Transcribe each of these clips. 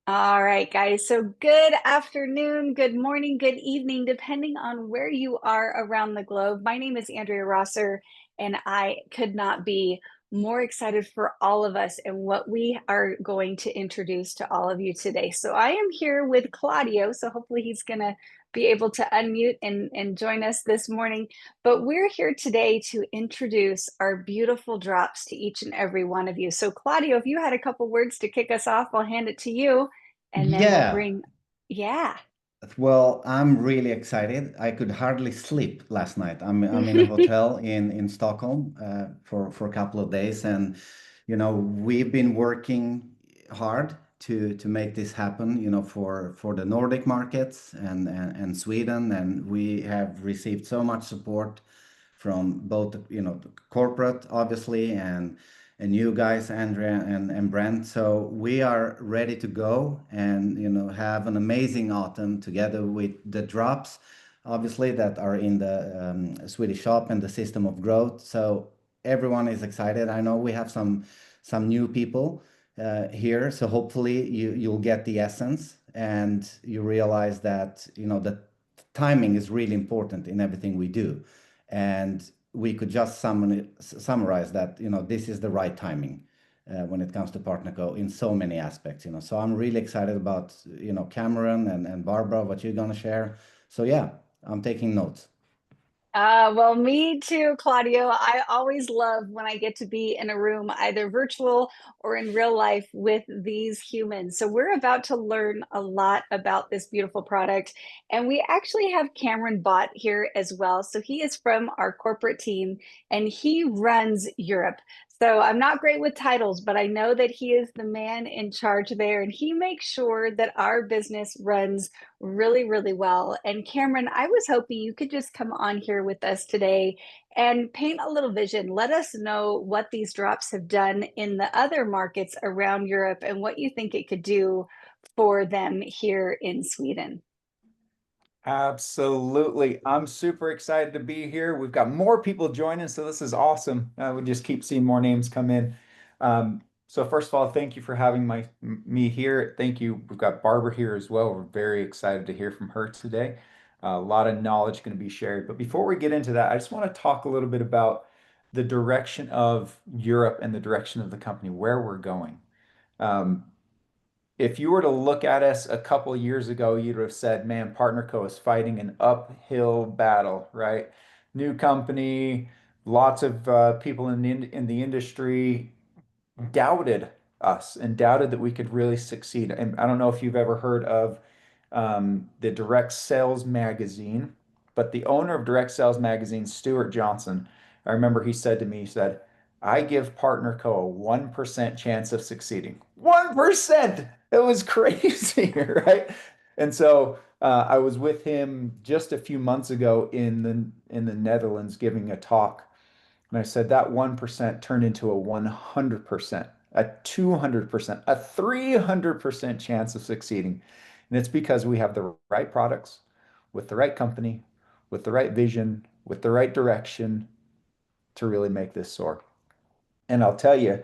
All right, guys. So good afternoon, good morning, good evening, depending on where you are around the globe. My name is Andrea Rosser, and I could not be more excited for all of us and what we are going to introduce to all of you today. So I am here with Claudio. So hopefully he's going to be able to unmute and join us this morning. But we're here today to introduce our beautiful drops to each and every one of you. So, Claudio, if you had a couple words to kick us off, I'll hand it to you and then we'll Yeah, bring, yeah. well, I'm really excited. I could hardly sleep last night. I'm in a hotel in Stockholm for a couple of days, and we've been working hard to make this happen. For the Nordic markets and Sweden, and we have received so much support from both the corporate obviously and you guys, Andrea and Brent. So we are ready to go and have an amazing autumn together with the drops, obviously that are in the Swedish shop and the system of growth. So everyone is excited. I know we have some new people here, so hopefully you'll get the essence and you realize that the timing is really important in everything we do. And we could just summarize that, this is the right timing when it comes to PartnerCo in so many aspects. So I'm really excited about, Cameron and Barbara, what you're going to share. So yeah, I'm taking notes. Well, me too, Claudio. I always love when I get to be in a room, either virtual or in real life, with these humans. So, we're about to learn a lot about this beautiful product. And we actually have Cameron Bott here as well. So, he is from our corporate team and he runs Europe. So, I'm not great with titles, but I know that he is the man in charge there and he makes sure that our business runs really, really well. And Cameron, I was hoping you could just come on here with us today and paint a little vision. Let us know what these drops have done in the other markets around Europe and what you think it could do for them here in Sweden. Absolutely. I'm super excited to be here. We've got more people joining, so this is awesome. We just keep seeing more names come in. So first of all, thank you for having me here. Thank you. We've got Barbara here as well. We're very excited to hear from her today. A lot of knowledge going to be shared. But before we get into that, I just want to talk a little bit about the direction of Europe and the direction of the company, where we're going. Um, if you were to look at us a couple years ago, you'd have said, man, PartnerCo is fighting an uphill battle, right? New company, lots of people in the industry doubted us and doubted that we could really succeed. And I don't know if you've ever heard of the Direct Sales Magazine, but the owner of Direct Sales Magazine, Stuart Johnson, I remember he said to me, he said, I give PartnerCo a 1% chance of succeeding. 1%! It was crazy, right? And so I was with him just a few months ago in the Netherlands giving a talk. And I said that 1% turned into a 100%, a 200%, a 300% chance of succeeding. And it's because we have the right products with the right company, with the right vision, with the right direction to really make this soar. And I'll tell you,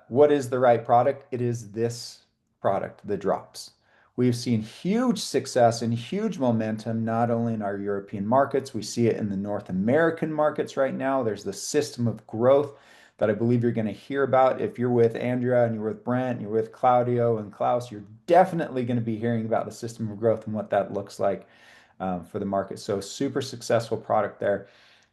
what is the right product? It is this product, the drops. We've seen huge success and huge momentum, not only in our European markets, we see it in the North American markets right now. There's the system of growth that I believe you're going to hear about. If you're with Andrea and you're with Brent, and you're with Claudio and Klaus, you're definitely going to be hearing about the system of growth and what that looks like for the market. So super successful product there.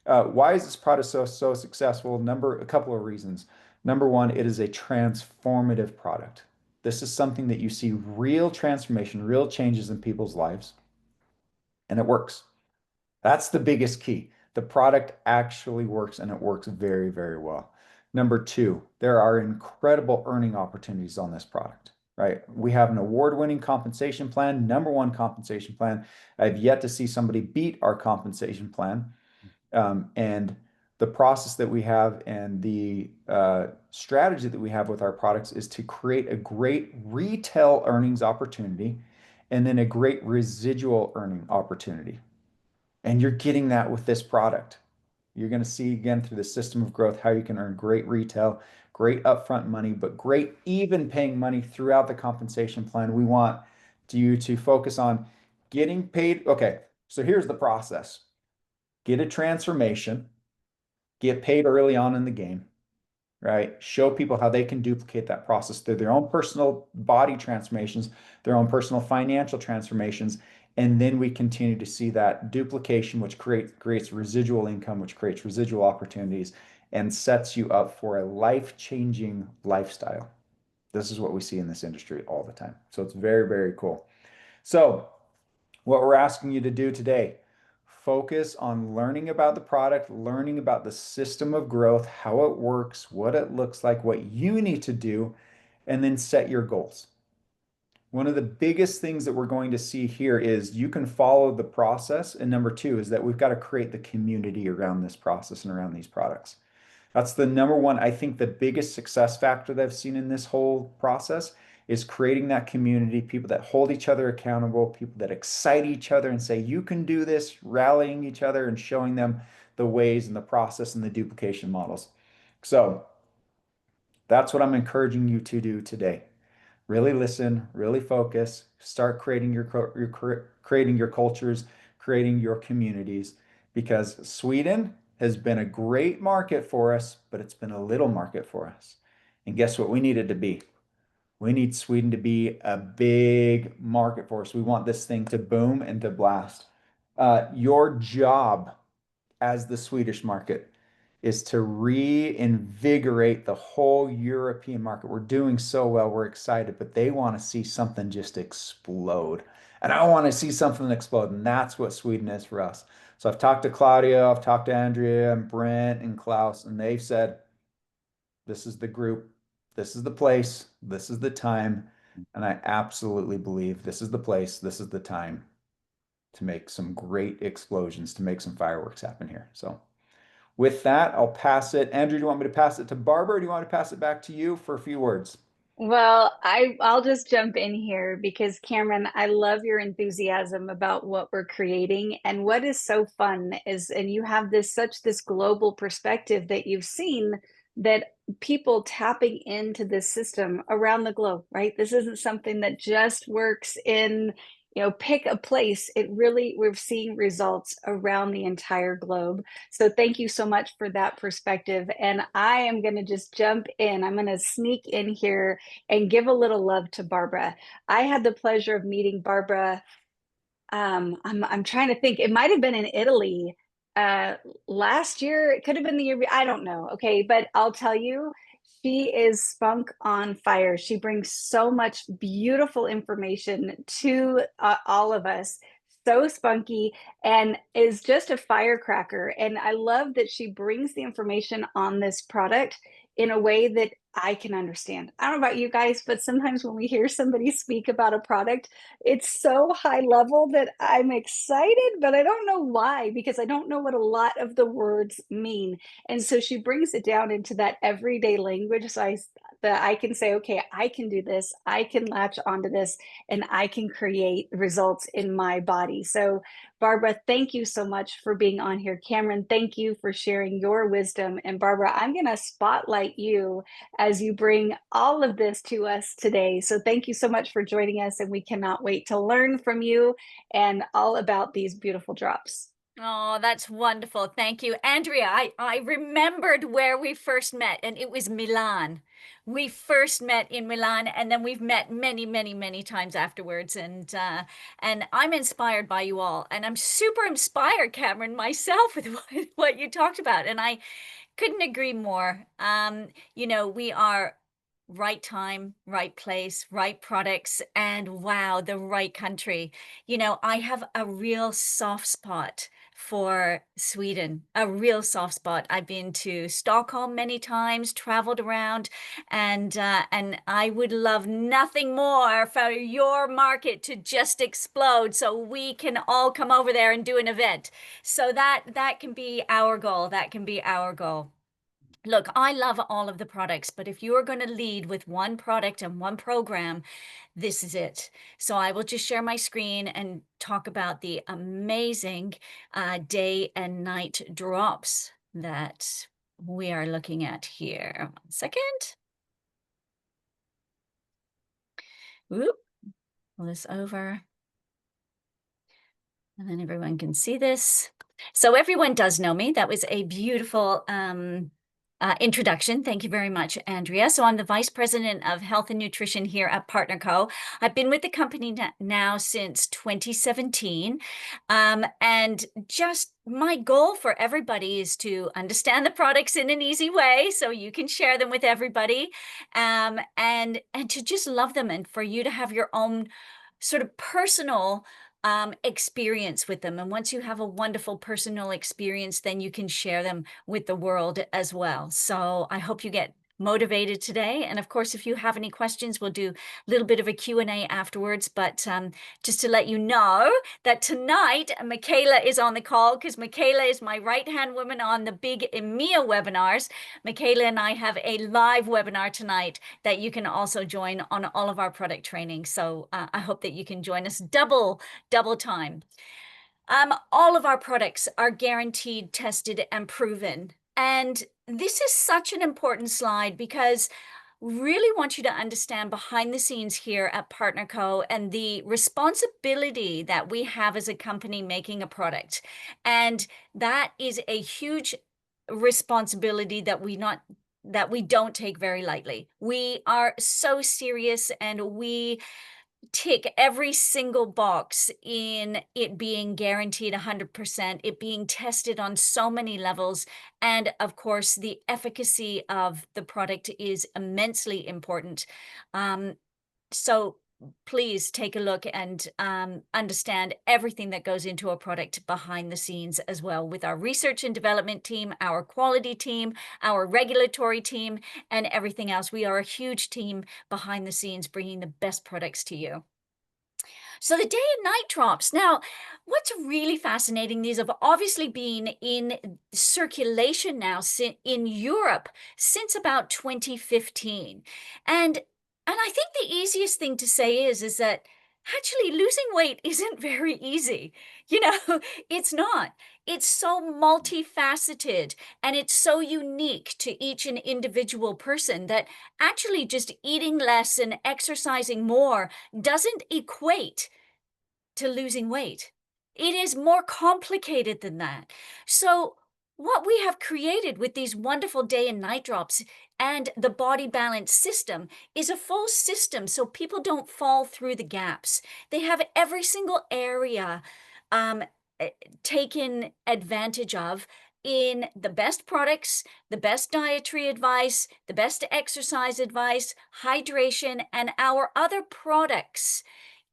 Why is this product so successful? A couple of reasons. Number one, it is a transformative product. This is something that you see real transformation, real changes in people's lives, and it works. That's the biggest key. The product actually works and it works very, very well. Number two, there are incredible earning opportunities on this product, right? We have an award-winning compensation plan, number one compensation plan. I've yet to see somebody beat our compensation plan. And the process that we have and the strategy that we have with our products is to create a great retail earnings opportunity and then a great residual earning opportunity. And you're getting that with this product. You're going to see again through the system of growth how you can earn great retail, great upfront money, but great even paying money throughout the compensation plan. We want you to focus on getting paid. Okay, so here's the process. Get a transformation, get paid early on in the game, right? Show people how they can duplicate that process through their own personal body transformations, their own personal financial transformations. And then we continue to see that duplication, which creates residual income, which creates residual opportunities and sets you up for a life-changing lifestyle. This is what we see in this industry all the time. So it's very, very cool. So what we're asking you to do today, focus on learning about the product, learning about the system of growth, how it works, what it looks like, what you need to do, and then set your goals. One of the biggest things that we're going to see here is you can follow the process. And number two is that we've got to create the community around this process and around these products. That's the number one, I think the biggest success factor that I've seen in this whole process is creating that community, people that hold each other accountable, people that excite each other and say, you can do this, rallying each other and showing them the ways and the process and the duplication models. So that's what I'm encouraging you to do today. Really listen, really focus, start creating creating your cultures, creating your communities, because Sweden has been a great market for us, but it's been a little market for us. And guess what we need it to be? We need Sweden to be a big market for us. We want this thing to boom and to blast. Your job as the Swedish market is to reinvigorate the whole European market. We're doing so well, we're excited, but they want to see something just explode. And I want to see something explode, and that's what Sweden is for us. So I've talked to Claudio, I've talked to Andrea and Brent and Klaus, and they've said, this is the group, this is the place, this is the time. And I absolutely believe this is the place, this is the time to make some great explosions, to make some fireworks happen here. So with that, I'll pass it. Andrew, do you want me to pass it to Barbara, or do you want to pass it back to you for a few words? Well, I'll just jump in here because Cameron, I love your enthusiasm about what we're creating. And what is so fun is, and you have this global perspective that you've seen that people tapping into this system around the globe, right? This isn't something that just works in, pick a place. It really, we're seeing results around the entire globe. So thank you so much for that perspective. And I am going to just jump in. I'm going to sneak in here and give a little love to Barbara. I had the pleasure of meeting Barbara. I'm trying to think. It might have been in Italy uh, last year. It could have been the year. I don't know. Okay, but I'll tell you, she is spunk on fire. She brings so much beautiful information to all of us. So spunky and is just a firecracker. And I love that she brings the information on this product in a way that I can understand. I don't know about you guys, but sometimes when we hear somebody speak about a product, it's so high level that I'm excited, but I don't know why, because I don't know what a lot of the words mean. And so she brings it down into that everyday language. That I can say, okay, I can do this, I can latch onto this, and I can create results in my body. So, Barbara, thank you so much for being on here. Cameron, thank you for sharing your wisdom. And Barbara, I'm going to spotlight you as you bring all of this to us today. So thank you so much for joining us, and we cannot wait to learn from you and all about these beautiful drops. Oh, that's wonderful. Thank you. Andrea, I remembered where we first met, and it was Milan. We first met in Milan, and then we've met many, many, many times afterwards. And I'm inspired by you all. And I'm super inspired, Cameron, myself with what you talked about. And I couldn't agree more. We are right time, right place, right products, and wow, the right country. I have a real soft spot for Sweden, a real soft spot. I've been to Stockholm many times, traveled around, and I would love nothing more for your market to just explode so we can all come over there and do an event. So that can be our goal. That can be our goal. Look, I love all of the products, but if you are going to lead with one product and one program, this is it. So I will just share my screen and talk about the amazing day and night drops. that we are looking at here. 1 second. Oop, pull this over. And then everyone can see this. So everyone does know me. That was a beautiful introduction. Thank you very much, Andrea. So I'm the Vice President of Health and Nutrition here at Partner Co. I've been with the company now since 2017. And just my goal for everybody is to understand the products in an easy way so you can share them with everybody, and to just love them, and for you to have your own sort of personal experience with them. And once you have a wonderful personal experience, then you can share them with the world as well. So I hope you get motivated today. And of course, if you have any questions, we'll do a little bit of a Q&A afterwards. But just to let you know that tonight, Michaela is on the call, because Michaela is my right-hand woman on the big EMEA webinars. Michaela and I have a live webinar tonight that you can also join on all of our product training. So I hope that you can join us double time. All of our products are guaranteed, tested, and proven. And this is such an important slide because really want you to understand behind the scenes here at Partner Co. and the responsibility that we have as a company making a product. And that is a huge responsibility that we don't take very lightly. We are so serious, and we tick every single box in it being guaranteed 100%, it being tested on so many levels. And of course, the efficacy of the product is immensely important. So please take a look and understand everything that goes into a product behind the scenes as well, with our research and development team, our quality team, our regulatory team, and everything else. We are a huge team behind the scenes bringing the best products to you. So the day and night drops. Now, what's really fascinating, these have obviously been in circulation now in Europe since about 2015. And I think the easiest thing to say is that actually losing weight isn't very easy. You know, it's not. It's so multifaceted, and it's so unique to each and individual person that actually just eating less and exercising more doesn't equate to losing weight. It is more complicated than that. So what we have created with these wonderful day and night drops and the body balance system is a full system so people don't fall through the gaps. They have every single area taken advantage of in the best products, the best dietary advice, the best exercise advice, hydration, and our other products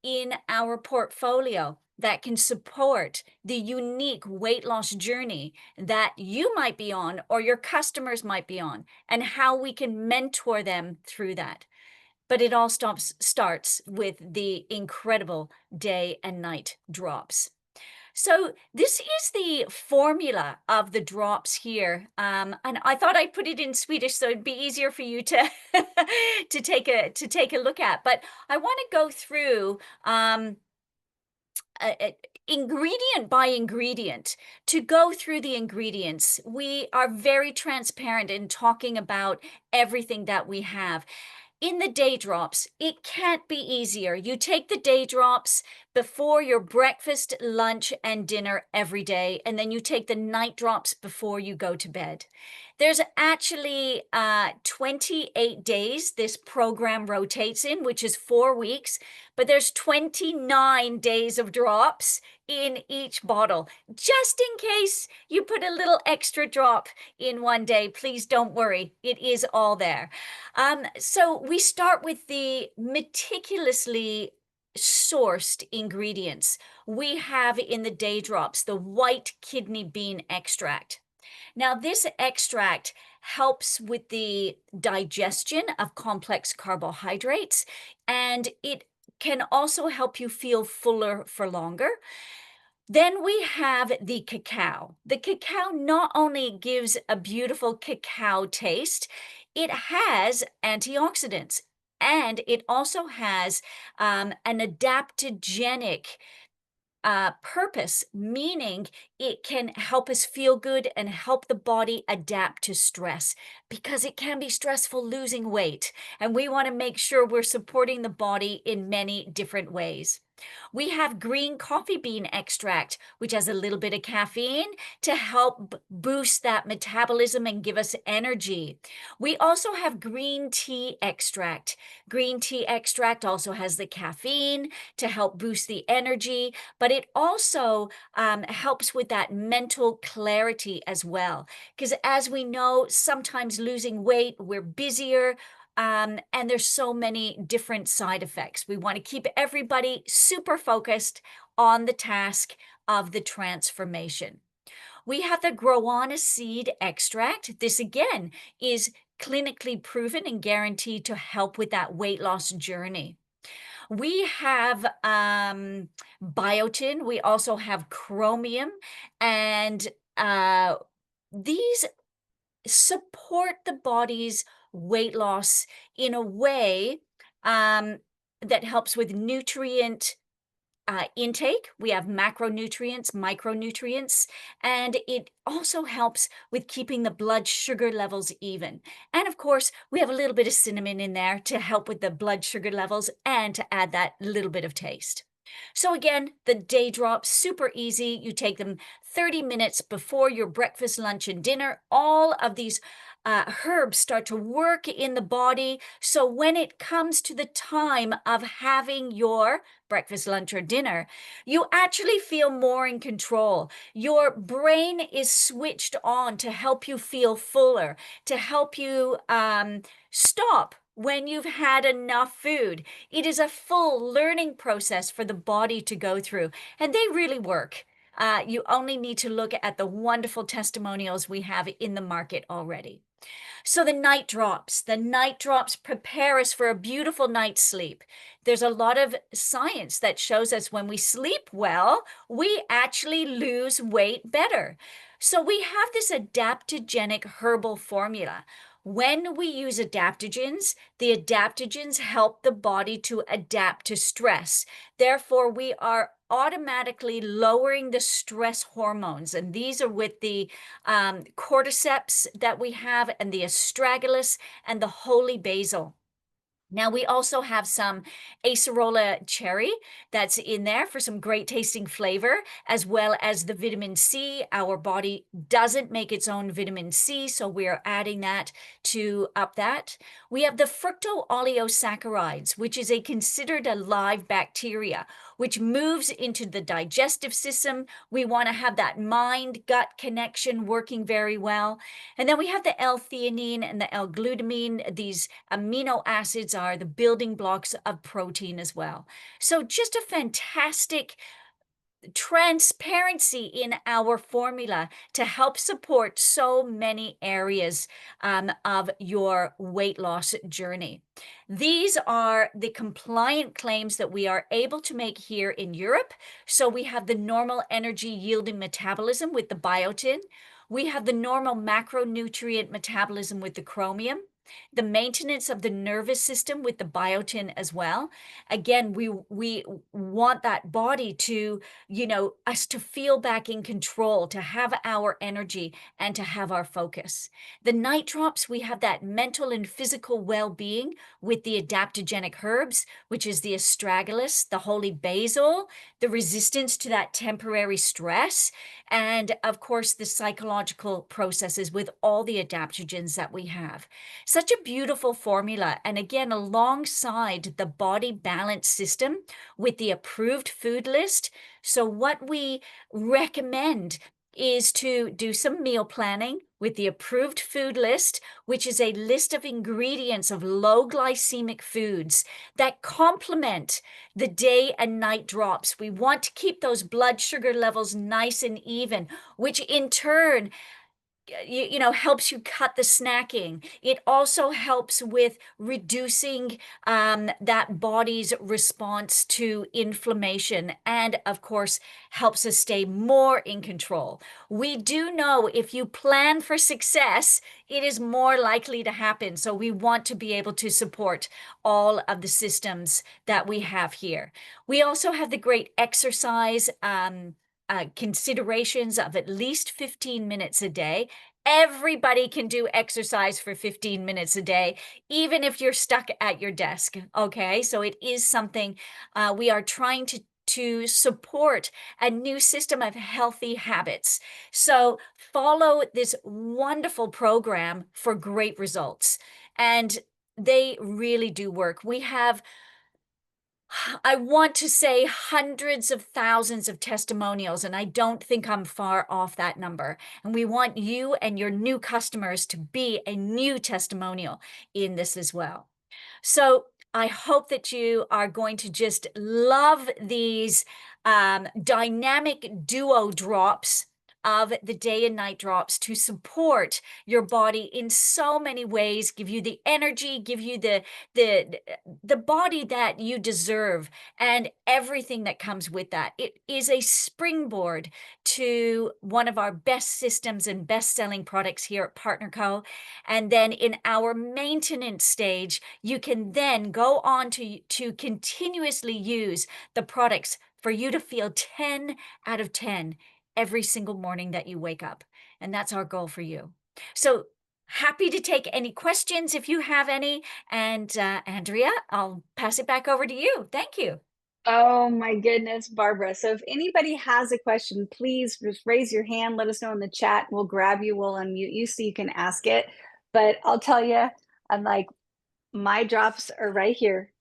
in our portfolio that can support the unique weight loss journey that you might be on or your customers might be on, and how we can mentor them through that. But it all starts with the incredible day and night drops. So this is the formula of the drops here. And I thought I'd put it in Swedish so it'd be easier for you to to take a look at. But I want to go through ingredient by ingredient. To go through the ingredients, we are very transparent in talking about everything that we have. In the day drops, it can't be easier. You take the day drops before your breakfast, lunch, and dinner every day, and then you take the night drops before you go to bed. There's actually 28 days this program rotates in, which is 4 weeks, but there's 29 days of drops in each bottle. Just in case you put a little extra drop in one day, please don't worry, it is all there. So we start with the meticulously sourced ingredients. We have in the day drops the white kidney bean extract. Now, this extract helps with the digestion of complex carbohydrates, and it can also help you feel fuller for longer. Then we have the cacao. The cacao not only gives a beautiful cacao taste, it has antioxidants, and it also has an adaptogenic purpose, meaning it can help us feel good and help the body adapt to stress, because it can be stressful losing weight. And we want to make sure we're supporting the body in many different ways. We have green coffee bean extract, which has a little bit of caffeine to help boost that metabolism and give us energy. We also have green tea extract. Green tea extract also has the caffeine to help boost the energy, but it also helps with that mental clarity as well. Because as we know, sometimes losing weight, we're busier, and there's so many different side effects. We want to keep everybody super focused on the task of the transformation. We have the guarana seed extract. This again is clinically proven and guaranteed to help with that weight loss journey. We have biotin. We also have chromium, and these support the body's weight loss in a way that helps with nutrient intake. We have macronutrients, micronutrients, and it also helps with keeping the blood sugar levels even. And of course, we have a little bit of cinnamon in there to help with the blood sugar levels and to add that little bit of taste. So again, the day drops, super easy. You take them 30 minutes before your breakfast, lunch, and dinner. All of these herbs start to work in the body. So when it comes to the time of having your breakfast, lunch, or dinner, you actually feel more in control. Your brain is switched on to help you feel fuller, to help you stop when you've had enough food. It is a full learning process for the body to go through, and they really work. You only need to look at the wonderful testimonials we have in the market already. So the night drops prepare us for a beautiful night's sleep. There's a lot of science that shows us when we sleep well, we actually lose weight better. So we have this adaptogenic herbal formula. When we use adaptogens, the adaptogens help the body to adapt to stress. Therefore, we are automatically lowering the stress hormones. And these are with the cordyceps that we have, and the astragalus and the holy basil. Now, we also have some acerola cherry that's in there for some great tasting flavor, as well as the vitamin C. Our body doesn't make its own vitamin C, so we're adding that to up that. We have the fructooligosaccharides, which is considered a live bacteria, which moves into the digestive system. We want to have that mind-gut connection working very well. And then we have the L-theanine and the L-glutamine. These amino acids are the building blocks of protein as well. So just a fantastic transparency in our formula to help support so many areas of your weight loss journey. These are the compliant claims that we are able to make here in Europe. So we have the normal energy yielding metabolism with the biotin. We have the normal macronutrient metabolism with the chromium, the maintenance of the nervous system with the biotin as well. Again, we want that body to, us to feel back in control, to have our energy and to have our focus. The night drops, we have that mental and physical well-being with the adaptogenic herbs, which is the astragalus, the holy basil, the resistance to that temporary stress, and of course, the psychological processes with all the adaptogens that we have. Such a beautiful formula. And again, alongside the body balance system with the approved food list. So what we recommend is to do some meal planning with the approved food list, which is a list of ingredients of low glycemic foods that complement the day and night drops. We want to keep those blood sugar levels nice and even, which in turn you know, helps you cut the snacking. It also helps with reducing that body's response to inflammation, and of course helps us stay more in control. We do know if you plan for success, it is more likely to happen. So we want to be able to support all of the systems that we have here. We also have the great exercise considerations of at least 15 minutes a day. Everybody can do exercise for 15 minutes a day, even if you're stuck at your desk. Okay, so it is something we are trying to support a new system of healthy habits. So follow this wonderful program for great results. And they really do work. We have, I want to say, hundreds of thousands of testimonials, and I don't think I'm far off that number. And we want you and your new customers to be a new testimonial in this as well. So I hope that you are going to just love these dynamic duo drops of the day and night drops to support your body in so many ways, give you the energy, give you the the body that you deserve, and everything that comes with that. It is a springboard to one of our best systems and best-selling products here at Partner Co. And then in our maintenance stage, you can then go on to continuously use the products for you to feel 10 out of 10 every single morning that you wake up. And that's our goal for you. So happy to take any questions if you have any. And Andrea, I'll pass it back over to you. Thank you. Oh my goodness, Barbara. So if anybody has a question, please just raise your hand. Let us know in the chat. We'll grab you. We'll unmute you so you can ask it. But I'll tell you, I'm like, my drops are right here.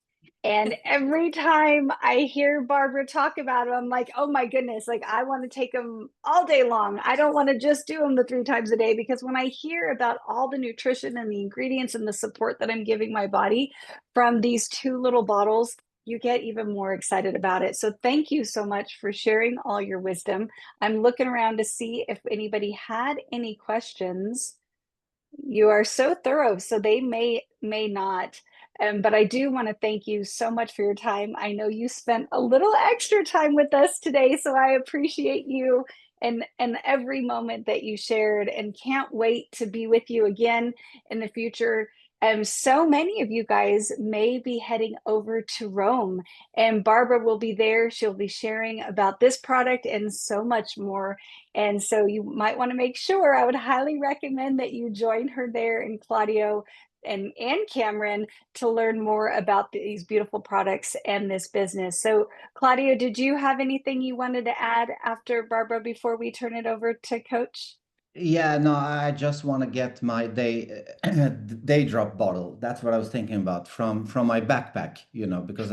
And every time I hear Barbara talk about it, I'm like, oh my goodness, like I want to take them all day long. I don't want to just do them the 3 times a day, because when I hear about all the nutrition and the ingredients and the support that I'm giving my body from these 2 little bottles, you get even more excited about it. So thank you so much for sharing all your wisdom. I'm looking around to see if anybody had any questions. You are so thorough, so they may not. But I do want to thank you so much for your time. I know you spent a little extra time with us today, so I appreciate you and every moment that you shared, and can't wait to be with you again in the future. So many of you guys may be heading over to Rome, and Barbara will be there. She'll be sharing about this product and so much more. And so you might want to make sure, I would highly recommend that you join her there, and Claudio and Cameron, to learn more about these beautiful products and this business. So Claudio, did you have anything you wanted to add after Barbara before we turn it over to Coach? Yeah, no, I just want to get my day drop bottle. That's what I was thinking about from my backpack, because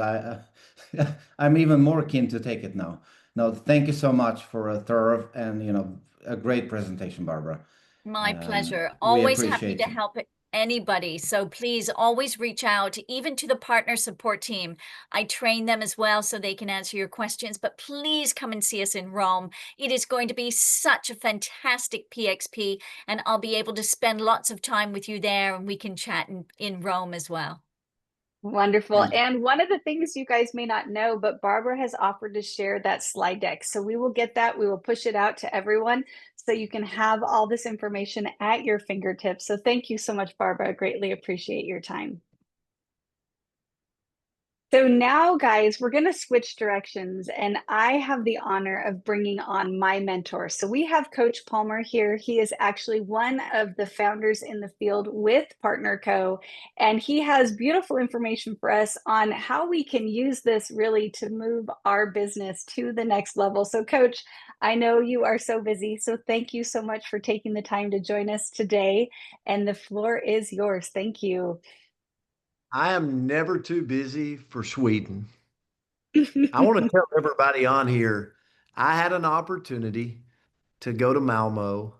I'm even more keen to take it now. No, thank you so much for a thorough and a great presentation, Barbara. My pleasure. We Always happy appreciate to you. help anybody. So please always reach out, even to the partner support team. I train them as well so they can answer your questions, but please come and see us in Rome. It is going to be such a fantastic PXP, and I'll be able to spend lots of time with you there, and we can chat in Rome as well. Wonderful. And one of the things you guys may not know, but Barbara has offered to share that slide deck. So we will get that. We will push it out to everyone so you can have all this information at your fingertips. So thank you so much, Barbara. I greatly appreciate your time. So now, guys, we're going to switch directions, and I have the honor of bringing on my mentor. So we have Coach Palmer here. He is actually one of the founders in the field with Partner Co. And he has beautiful information for us on how we can use this really to move our business to the next level. So Coach, I know you are so busy, so thank you so much for taking the time to join us today. And the floor is yours. Thank you. I am never too busy for Sweden. I want to tell everybody on here, I had an opportunity to go to Malmo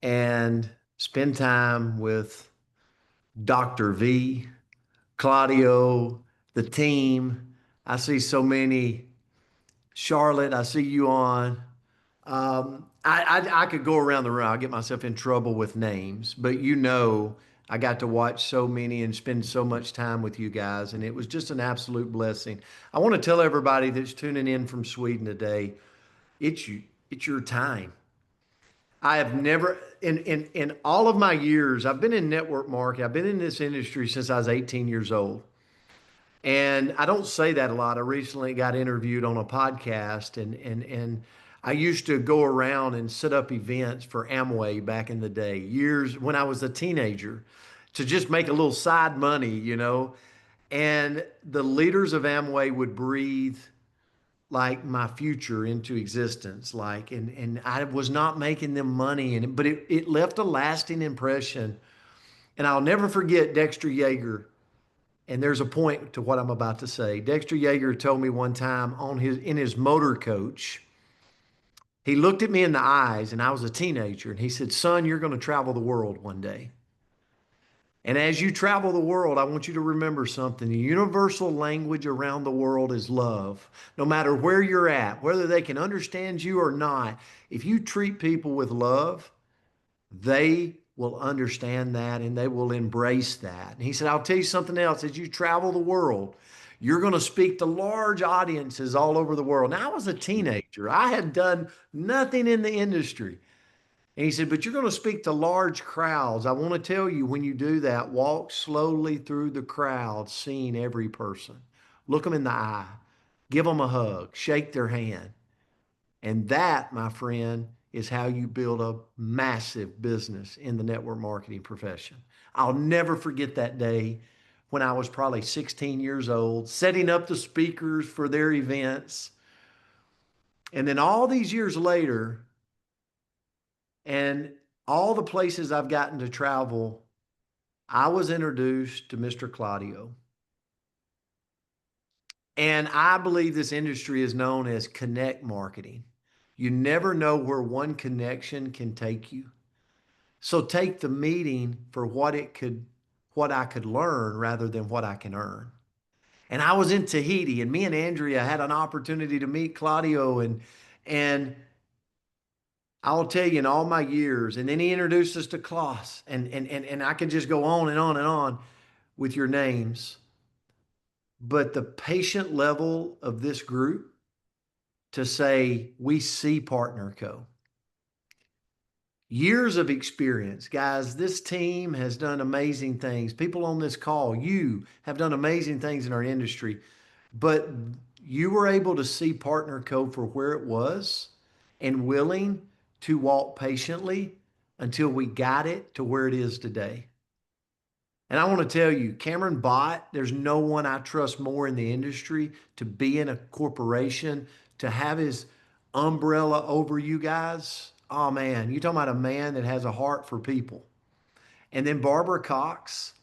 and spend time with Dr. V, Claudio, the team. I see so many. Charlotte, I see you on. I could go around the room. I'll get myself in trouble with names, but I got to watch so many and spend so much time with you guys, and it was just an absolute blessing. I want to tell everybody that's tuning in from Sweden today, it's your time. I have never in all of my years, I've been in network marketing. I've been in this industry since I was 18 years old. And I don't say that a lot. I recently got interviewed on a podcast and I used to go around and set up events for Amway back in the day, years when I was a teenager, to just make a little side money. And the leaders of Amway would breathe like my future into existence, and I was not making them money, but it left a lasting impression. And I'll never forget Dexter Yeager. And there's a point to what I'm about to say. Dexter Yeager told me one time in his motor coach, he looked at me in the eyes, and I was a teenager, and he said, "Son, you're going to travel the world one day. And as you travel the world, I want you to remember something. The universal language around the world is love. No matter where you're at, whether they can understand you or not, if you treat people with love, they will understand that and they will embrace that." And he said, "I'll tell you something else. As you travel the world, you're going to speak to large audiences all over the world." Now, I was a teenager. I had done nothing in the industry. And he said, "But you're going to speak to large crowds. I want to tell you, when you do that, walk slowly through the crowd, seeing every person. Look them in the eye, give them a hug, shake their hand. And that, my friend, is how you build a massive business in the network marketing profession." I'll never forget that day when I was probably 16 years old, setting up the speakers for their events. And then all these years later, and all the places I've gotten to travel, I was introduced to Mr. Claudio. And I believe this industry is known as connect marketing. You never know where one connection can take you. So take the meeting for what I could learn rather than what I can earn. And I was in Tahiti, and me and Andrea had an opportunity to meet Claudio, and I'll tell you, in all my years, and then he introduced us to Klaus, and I could just go on and on and on with your names. But the patient level of this group to say, "We see Partner Co." Years of experience. Guys, this team has done amazing things. People on this call, you have done amazing things in our industry, but you were able to see Partner Co for where it was and willing to walk patiently until we got it to where it is today. And I want to tell you, Cameron Bott, there's no one I trust more in the industry to be in a corporation, to have his umbrella over you guys. Oh man, you talking about a man that has a heart for people. And then Barbara Cox,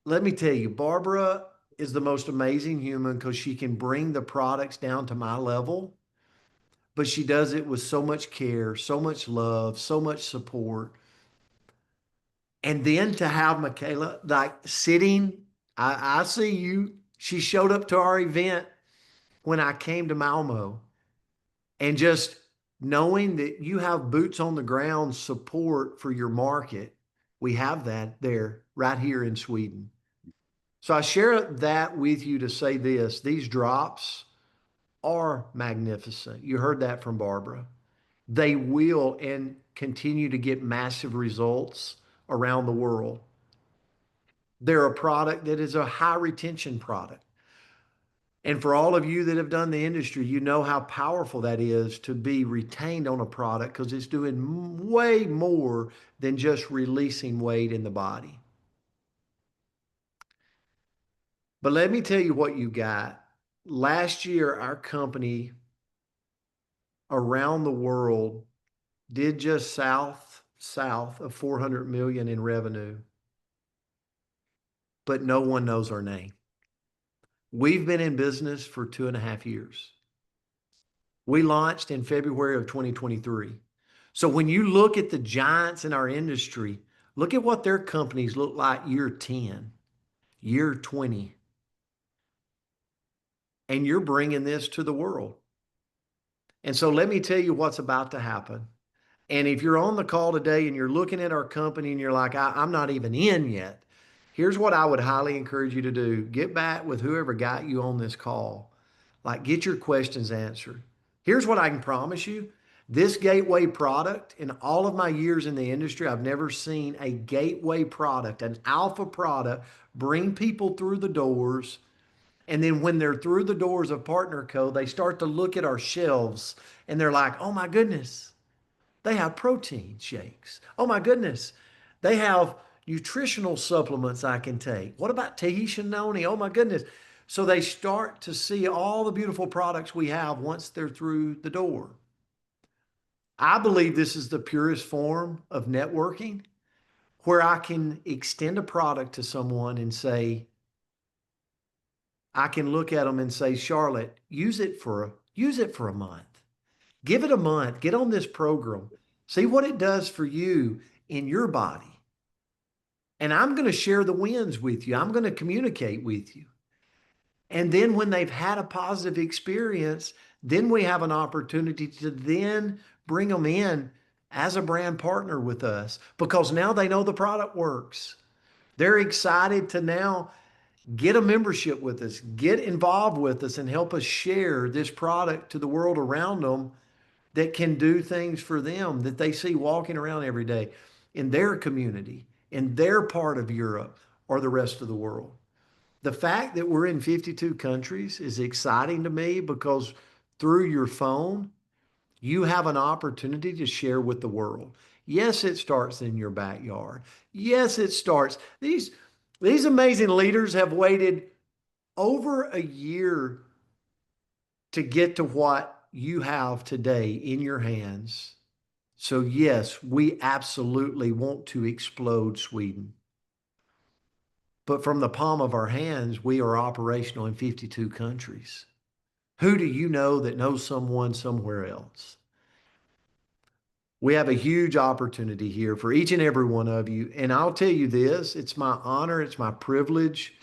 let me tell you, Barbara is the most amazing human because she can bring the products down to my level, but she does it with so much care, so much love, so much support. And then to have Michaela like sitting, I see you. She showed up to our event when I came to Malmo, and just knowing that you have boots on the ground support for your market, we have that there right here in Sweden. So I share that with you to say this: these drops are magnificent. You heard that from Barbara. They will and continue to get massive results around the world. They're a product that is a high retention product. And for all of you that have done the industry, you know how powerful that is to be retained on a product because it's doing way more than just releasing weight in the body. But let me tell you what you got. Last year, our company around the world did just south of 400 million in revenue, but no one knows our name. We've been in business for 2.5 years. We launched in February of 2023. So when you look at the giants in our industry, look at what their companies look like year 10, year 20. And you're bringing this to the world. And so let me tell you what's about to happen. And if you're on the call today and you're looking at our company and you're like, I'm not even in yet, here's what I would highly encourage you to do. Get back with whoever got you on this call. Like, get your questions answered. Here's what I can promise you. This gateway product, in all of my years in the industry, I've never seen a gateway product, an alpha product, bring people through the doors. And then when they're through the doors of Partner Co., they start to look at our shelves and they're like, oh my goodness, they have protein shakes. Oh my goodness, they have nutritional supplements I can take. What about Tahitian noni? Oh my goodness. So they start to see all the beautiful products we have once they're through the door. I believe this is the purest form of networking where I can extend a product to someone and say, I can look at them and say, Charlotte, use it for a month. Give it a month. Get on this program. See what it does for you in your body. And I'm going to share the wins with you. I'm going to communicate with you. And then when they've had a positive experience, then we have an opportunity to then bring them in as a brand partner with us because now they know the product works. They're excited to now get a membership with us, get involved with us, and help us share this product to the world around them that can do things for them that they see walking around every day in their community, in their part of Europe or the rest of the world. The fact that we're in 52 countries is exciting to me because through your phone, you have an opportunity to share with the world. Yes, it starts in your backyard. Yes, it starts. These amazing leaders have waited over a year to get to what you have today in your hands. So yes, we absolutely want to explode Sweden. But from the palm of our hands, we are operational in 52 countries. Who do you know that knows someone somewhere else? We have a huge opportunity here for each and every one of you. And I'll tell you this, it's my honor, it's my privilege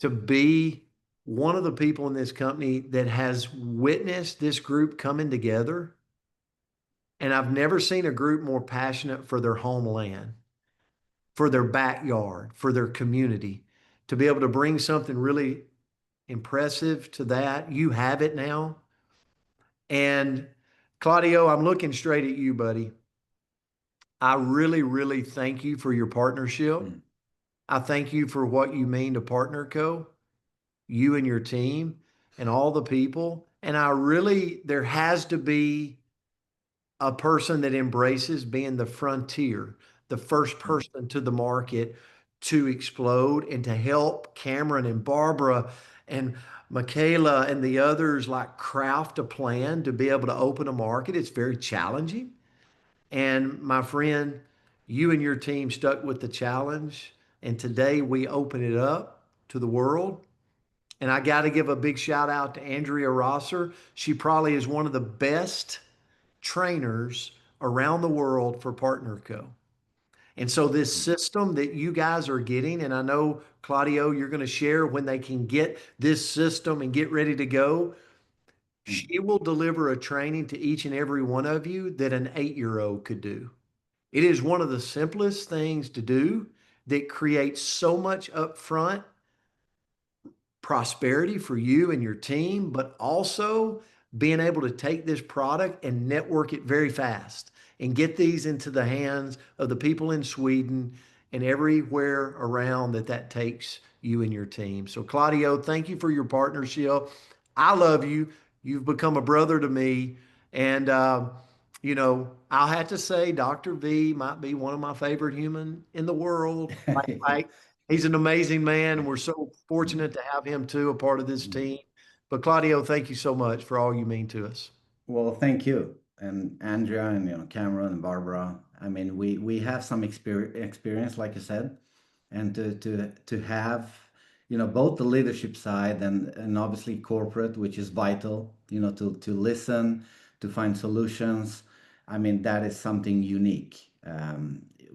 to be one of the people in this company that has witnessed this group coming together. And I've never seen a group more passionate for their homeland, for their backyard, for their community, to be able to bring something really impressive to that. You have it now. And Claudio, I'm looking straight at you, buddy. I really, really thank you for your partnership. I thank you for what you mean to Partner Co., you and your team and all the people. And there has to be a person that embraces being the frontier, the first person to the market to explode and to help Cameron and Barbara and Michaela and the others like craft a plan to be able to open a market. It's very challenging. And my friend, you and your team stuck with the challenge. And today we open it up to the world. And I got to give a big shout out to Andrea Rosser. She probably is one of the best trainers around the world for Partner Co. And so this system that you guys are getting, and I know, Claudio, you're going to share when they can get this system and get ready to go. She will deliver a training to each and every one of you that an 8-year-old could do. It is one of the simplest things to do that creates so much upfront prosperity for you and your team, but also being able to take this product and network it very fast and get these into the hands of the people in Sweden and everywhere around that takes you and your team. So Claudio, thank you for your partnership. I love you. You've become a brother to me. And, I'll have to say Dr. V might be one of my favorite human in the world. He's an amazing man, and we're so fortunate to have him too, a part of this team. But Claudio, thank you so much for all you mean to us. Well, thank you. And Andrea and Cameron and Barbara. I mean, we have some experience, like you said, and to have both the leadership side and obviously corporate, which is vital, to listen, to find solutions. I mean, that is something unique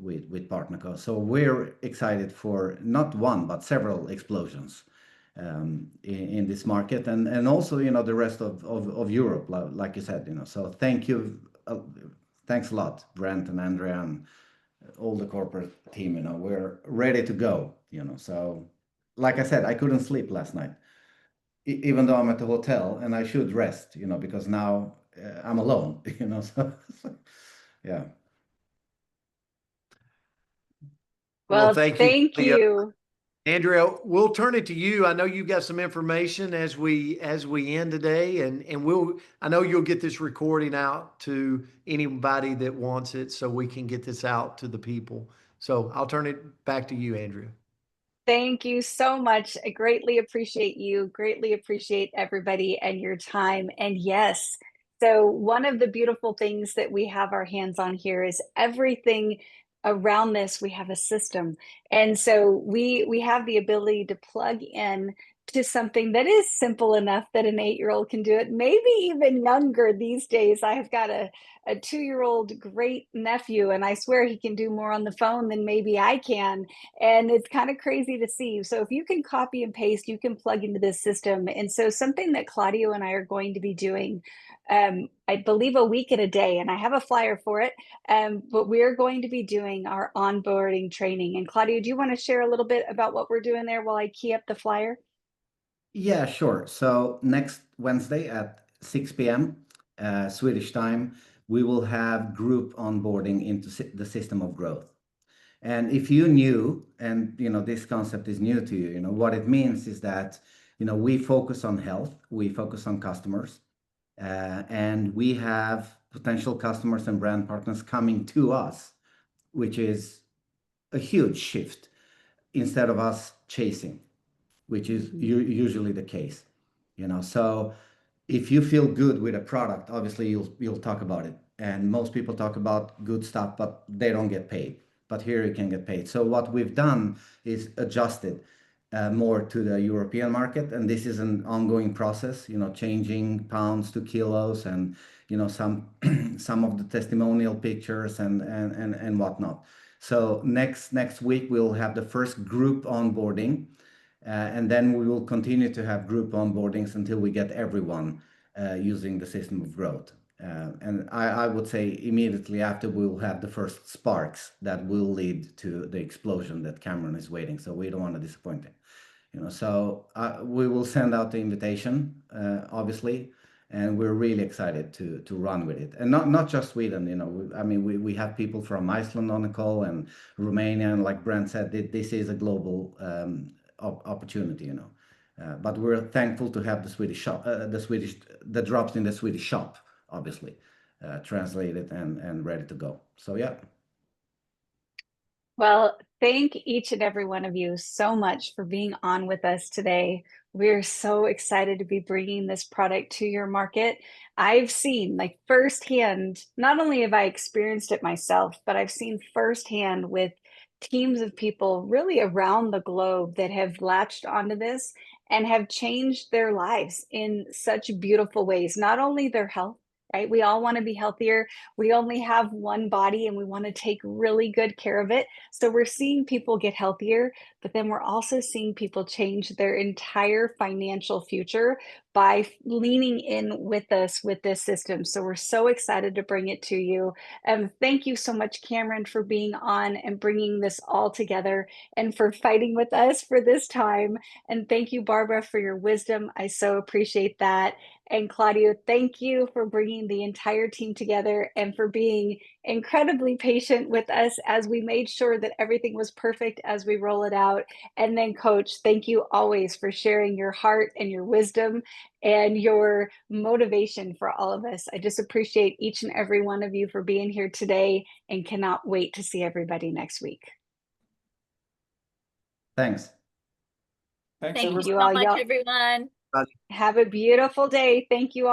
with PartnerCo. So we're excited for not one but several explosions in this market, and also, you know, the rest of Europe, like you said, you know. So thank you, thanks a lot, Brent and Andrea and all the corporate team. You know, we're ready to go. You know, so like I said, I couldn't sleep last night, even though I'm at the hotel and I should rest. You know, because now I'm alone. You know, so yeah. Well, Well, thank you, thank Claudio. you. Andrea, we'll turn it to you. I know you've got some information as we end today, and I know you'll get this recording out to anybody that wants it, so we can get this out to the people. So I'll turn it back to you, Andrea. Thank you so much. I greatly appreciate you, greatly appreciate everybody and your time. And yes, so one of the beautiful things that we have our hands on here is everything around this. We have a system. And so we have the ability to plug in to something that is simple enough that an 8-year-old can do it, maybe even younger these days. I have got a 2-year-old great nephew, and I swear he can do more on the phone than maybe I can. And it's kind of crazy to see. So if you can copy and paste, you can plug into this system. And so something that Claudio and I are going to be doing, I believe a week and a day, and I have a flyer for it, but we're going to be doing our onboarding training. And Claudio, do you want to share a little bit about what we're doing there while I key up the flyer? Yeah, sure. So next Wednesday at 6 p.m. Swedish time, we will have group onboarding into the system of growth. And if you knew, and you know, this concept is new to you, you know, what it means is that, you know, we focus on health, we focus on customers, and we have potential customers and brand partners coming to us, which is a huge shift instead of us chasing, which is usually the case, you know. So if you feel good with a product, obviously you'll talk about it. And most people talk about good stuff, but they don't get paid. But here you can get paid. So what we've done is adjusted more to the European market, and this is an ongoing process. You know, changing pounds to kilos, and you know, some some of the testimonial pictures and whatnot. So next week we'll have the first group onboarding. And then we will continue to have group onboardings until we get everyone using the system of growth. And I would say immediately after we'll have the first sparks that will lead to the explosion that Cameron is waiting. So we don't want to disappoint him, you know. So we will send out the invitation, obviously, and we're really excited to run with it. And not just Sweden, you know. I mean, we have people from Iceland on the call, and Romania, and like Brent said, this is a global opportunity, you know. But we're thankful to have the Swedish shop, the drops in the Swedish shop, obviously, translated and ready to go. So yeah. Well, thank each and every one of you so much for being on with us today. We're so excited to be bringing this product to your market. I've seen, like, firsthand, not only have I experienced it myself, but I've seen firsthand with teams of people really around the globe that have latched onto this and have changed their lives in such beautiful ways, not only their health, right? We all want to be healthier. We only have one body and we want to take really good care of it. So we're seeing people get healthier, but then we're also seeing people change their entire financial future by leaning in with us with this system. So we're so excited to bring it to you. Thank you so much, Cameron, for being on and bringing this all together and for fighting with us for this time. And thank you, Barbara, for your wisdom. I so appreciate that. And Claudio, thank you for bringing the entire team together and for being incredibly patient with us as we made sure that everything was perfect as we roll it out. And then, Coach, thank you always for sharing your heart and your wisdom and your motivation for all of us. I just appreciate each and every one of you for being here today and cannot wait to see everybody next week. Thanks. Thanks, Thank you everybody. so all. much, Y'all everyone. have a beautiful day. Thank you all.